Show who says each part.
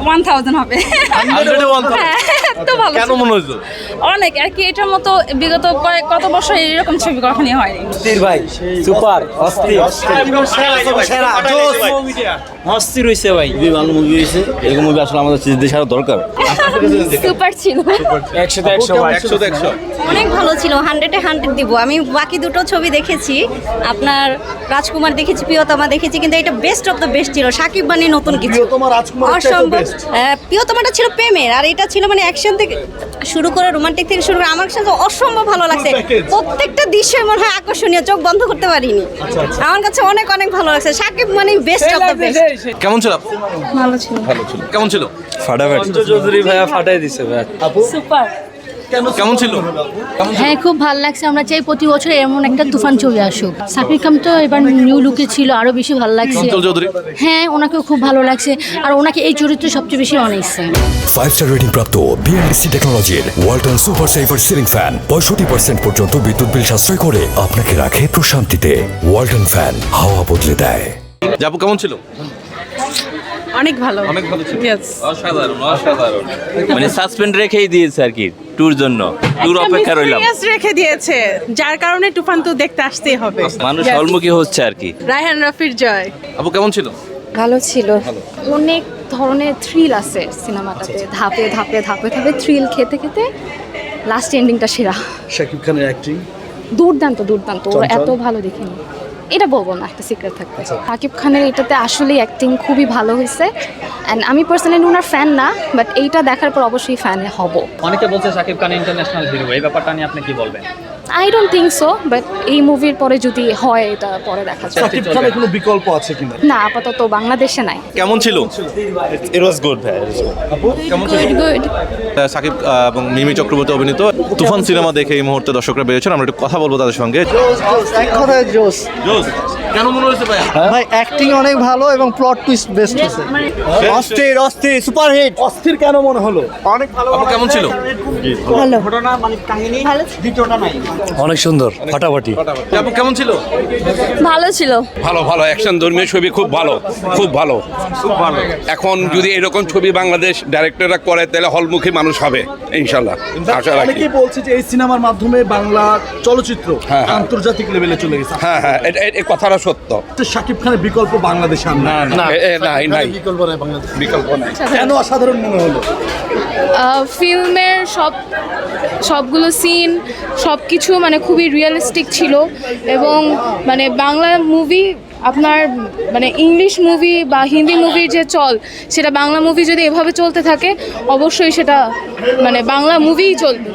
Speaker 1: 1000 হবে।
Speaker 2: 100
Speaker 1: তো ভালো
Speaker 2: কেন মনে হইলো?
Speaker 1: অনেক আর কি, এটার মতো বিগত কত বছর এরকম ছবি কখনই হয়নি।
Speaker 3: অস্থির ভাই, সুপার অস্থির সেরা জোস অস্থির হইছে ভাই।
Speaker 2: খুবই ভালো মুভি হয়েছে, এরকম মুভি আসলে আমাদের দেশে আরো দরকার।
Speaker 1: সুপার ছিল।
Speaker 3: 100 ভাই,
Speaker 2: 100
Speaker 4: অনেক ভালো ছিল, 100-এ 100 দিব। আমি বাকি দুটো ছবি দেখেছি, আপনার রাজকুমার দেখেছি, প্রিয়তমা দেখেছি, কিন্তু এটা বেস্ট অফ দ্য বেস্ট ছিল। শাকিব মানে নতুন কিছু
Speaker 5: প্রিয়তমা রাজকুমার
Speaker 4: অসম্ভব। প্রিয়তমাটা ছিল প্রেমের, আর এটা ছিল মানে অ্যাকশন থেকে শুরু করে রোমান্টিক থেকে শুরু করে আমার কাছে অসম্ভব ভালো লাগছে। প্রত্যেকটা দৃশ্যই মনে হয় আকর্ষণীয়, চোখ বন্ধ করতে পারিনি। আমার কাছে অনেক অনেক ভালো লাগছে। শাকিব মানে বেস্ট অফ দ্য বেস্ট।
Speaker 2: কেমন ছিল আপু?
Speaker 1: ভালো ছিল।
Speaker 2: ভালো ছিল। কেমন ছিল?
Speaker 3: ফাটাফাটি চৌধুরী ভাইয়া ফাটাই দিছে ভাই।
Speaker 1: সুপার।
Speaker 2: কেমন ছিল?
Speaker 6: হ্যাঁ, খুব ভালো লাগছে। আমরা চাই প্রতি বছর এমন একটা তুফান ছবি আসুক। সাকিব খান তো এবার নিউ লুকে ছিল, আরো বেশি ভালো লাগছে।
Speaker 2: চঞ্চল চৌধুরী
Speaker 6: হ্যাঁ, ওনাকেও খুব ভালো লাগছে, আর ওনাকে এই চরিত্রে সবচেয়ে বেশি অনাইছে।
Speaker 7: 5-স্টার রেটিং প্রাপ্ত বিএনডিসি টেকনোলজির Walton super saver ceiling fan 65% পর্যন্ত বিদ্যুৎ বিল সাশ্রয় করে আপনাকে রাখে প্রশান্তিতে। ওয়ালটন ফ্যান হাওয়া বদলে দেয়।
Speaker 2: যাবো কেমন ছিল?
Speaker 1: অনেক ভালো।
Speaker 2: অনেক ভালো ছিল।
Speaker 8: অসাধারণ অসাধারণ, মানে সাসপেন্ড রেখেই দিয়েছে আর কি ট্যুর জন্য, ট্যুর অপেক্ষা রইলাম।
Speaker 9: রেখে দিয়েছে, যার কারণে তুফান তো দেখতে আসতেই হবে।
Speaker 8: মানুষ হলমুখী হচ্ছে আর কি।
Speaker 9: রায়হান রাফির জয়।
Speaker 2: আপু কেমন ছিল?
Speaker 4: ভালো ছিল।
Speaker 10: অনেক ধরনের থ্রিল আছে সিনেমাটাতে, ধাপে ধাপে ধাপে ধাপে থ্রিল খেতে খেতে লাস্ট এন্ডিংটা সেরা।
Speaker 5: শাকিব খানের অ্যাক্টিং
Speaker 10: দুর্দান্ত দুর্দান্ত, ওরা এত ভালো দেখিনি। এটা বলবো না, একটা সিক্রেট থাকবে। শাকিব খানের এটাতে আসলেই অ্যাক্টিং খুবই ভালো হয়েছে, অ্যান্ড আমি পার্সোনালি ওনার ফ্যান না, বাট এইটা দেখার পর অবশ্যই ফ্যান হব।
Speaker 3: অনেকে বলছে শাকিব খান ইন্টারন্যাশনাল হিরো, এই ব্যাপারটা নিয়ে আপনি কি বলবেন?
Speaker 10: I don't think so, but এই মুভির পরে যদি হয় এটা পরে দেখা যাবে।
Speaker 5: শাকিব খানের কোনো বিকল্প আছে কিনা?
Speaker 10: না, আপাতত বাংলাদেশে নাই।
Speaker 2: কেমন ছিল?
Speaker 8: ইট ওয়াজ গুড ভাই।
Speaker 2: আপু কেমন ছিল? সাকিব এবং মিমি চক্রবর্তী অভিনীত তুফান সিনেমা দেখে এই মুহূর্তে দর্শকরা বেরিয়েছেন, আমরা একটু কথা বলবো তাদের সঙ্গে।
Speaker 5: এক কথায় জোস।
Speaker 2: জোস কেন মনে হয়েছে ভাই?
Speaker 5: ভাই অ্যাক্টিং অনেক ভালো এবং প্লট টুইস্ট বেস্ট হয়েছে।
Speaker 3: অস্থির অস্থির সুপার হিট।
Speaker 5: অস্থির কেন মনে হলো? অনেক ভালো।
Speaker 2: আপু কেমন ছিল?
Speaker 4: ভালো।
Speaker 3: ঘটনা মানে কাহিনী
Speaker 4: ভালো।
Speaker 3: দ্বিতীয়টা নাই।
Speaker 7: অনেক সুন্দর, ফাটাফাটি।
Speaker 2: আপু কেমন ছিল?
Speaker 1: ভালো ছিল।
Speaker 11: ভালো ভালো অ্যাকশন ধর্মীয় ছবি, খুব ভালো খুব ভালো খুব ভালো। এখন যদি এরকম ছবি বাংলাদেশ ডাইরেক্টররা করে তাহলে হলমুখী মানুষ হবে ইনশাল্লাহ, আশা রাখি।
Speaker 5: অনেকেই বলছে যে এই সিনেমার মাধ্যমে বাংলা চলচ্চিত্র আন্তর্জাতিক লেভেলে চলে গেছে।
Speaker 11: হ্যাঁ হ্যাঁ, এই কথাটা সত্য।
Speaker 5: শাকিব খানের বিকল্প বাংলাদেশে আর নাই।
Speaker 11: নাই নাই,
Speaker 5: বিকল্প নাই বাংলাদেশ।
Speaker 11: বিকল্প নাই।
Speaker 5: কেন অসাধারণ মনে হলো?
Speaker 10: ফিল্মের সবগুলো সিন সব কিছু মানে খুবই রিয়েলিস্টিক ছিল, এবং মানে বাংলা মুভি আপনার মানে ইংলিশ মুভি বা হিন্দি মুভির যে চল, সেটা বাংলা মুভি যদি এভাবে চলতে থাকে অবশ্যই সেটা মানে বাংলা মুভিই চলবে।